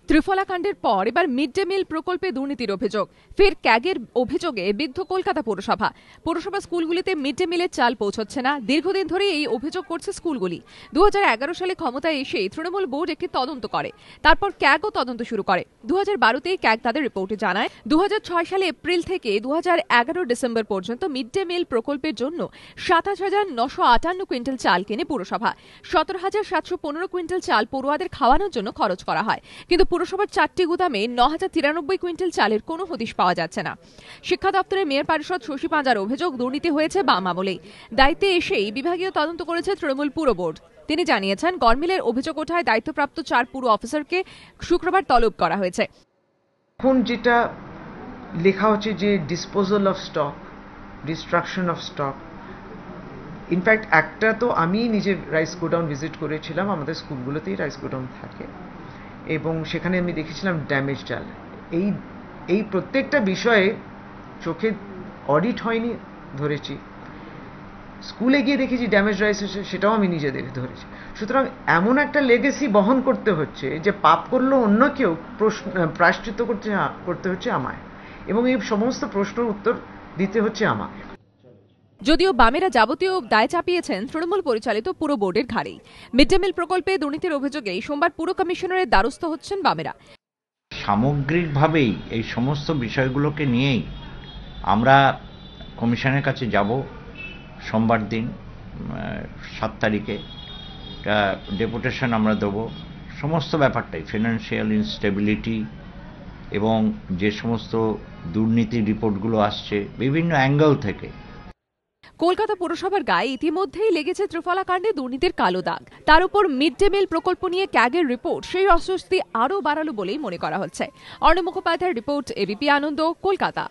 ত্রিফলা কাণ্ডের পর এবার মিড ডে মিল প্রকল্পে দুর্নীতির অভিযোগ। ফের ক্যাগের অভিযোগে বিদ্ধ কলকাতা পুরসভা। পুরসভা স্কুলগুলিতে মিড ডে মিলের চাল পৌঁছচ্ছে না। দীর্ঘদিন ধরে এই অভিযোগ করছে স্কুলগুলি। 2011 সালে ক্ষমতায় এসে তৃণমূল বোর্ড একটি তদন্ত করে, তারপর ক্যাগও তদন্ত শুরু করে। 2012তেই ক্যাগ তাদের রিপোর্টে জানায় 2006 সালে এপ্রিল থেকে 2011 ডিসেম্বর পর্যন্ত মিড ডে মিল প্রকল্পের জন্য 27,958 কুইন্টাল চাল কেনে পুরসভা। 17,715 কুইন্টাল চাল পড়ুয়াদের খাওয়ানোর জন্য খরচ করা হয়, কিন্তু পুরসভার 4টি গুদামে 9,093 কুইন্টাল চালের কোনো হদিশ পাওয়া যাচ্ছে না। শিক্ষা দপ্তরের মেয়র পারিষদ শশী পাঁজার অভিযোগ, দুর্নীতি হয়েছে বাম আমলেই। দায়িত্বে এসেই বিভাগীয় তদন্ত করেছে তৃণমূল পুর বোর্ড। তিনি জানিয়েছেন, গড়মিলের অভিযোগ ওঠায় দায়িত্বপ্রাপ্ত 4 পুর অফিসারকে শুক্রবার তলব করা হয়েছে। এখন যেটা লেখা হচ্ছে যে disposal of stock, destruction of stock. In fact একটা তো আমি নিজে রাইস গোডাউন ভিজিট করেছিলাম, আমাদের স্কুলগুলোতেই রাইস গোডাউন থাকে, এবং সেখানে আমি দেখেছিলাম ড্যামেজ চাল। এই প্রত্যেকটা বিষয়ে চোখে অডিট হয়নি, ধরেছি। স্কুলে গিয়ে দেখেছি ড্যামেজ রাইস এসে, সেটাও আমি নিজে দেখে ধরেছি। সুতরাং এমন একটা লেগেসি বহন করতে হচ্ছে যে পাপ করলো অন্য কেউ, প্রায়শ্চিত্ত করতে হচ্ছে আমায়, এবং এই সমস্ত প্রশ্নের উত্তর দিতে হচ্ছে আমাকে। যদিও বামেরা যাবতীয় দায় চাপিয়েছেন তৃণমূল পরিচালিত পুর বোর্ডের ঘাড়েই। মিড ডে মিল প্রকল্পে দুর্নীতির অভিযোগেই সোমবার পুর কমিশনারের দ্বারস্থ হচ্ছেন বামেরা। সামগ্রিকভাবেই এই সমস্ত বিষয়গুলোকে নিয়েই আমরা কমিশনের কাছে যাব সোমবার দিন 7 তারিখে। ডেপুটেশন আমরা দেবো সমস্ত ব্যাপারটাই, ফিনান্সিয়াল ইনস্টেবিলিটি এবং যে সমস্ত দুর্নীতির রিপোর্টগুলো আসছে বিভিন্ন অ্যাঙ্গেল থেকে। কলকাতা পুরসভার গায়ে ইতিমধ্যেই লেগেছে ত্রিফলা কাণ্ডে দুর্নীতির কালো দাগ। তার উপর মিড ডে মিল প্রকল্প নিয়ে ক্যাগের রিপোর্ট সেই অস্বস্তি আরও বাড়ালো বলেই মনে করা হচ্ছে। অর্ণব মুখোপাধ্যায়ের রিপোর্ট, এবিপি আনন্দ, কলকাতা।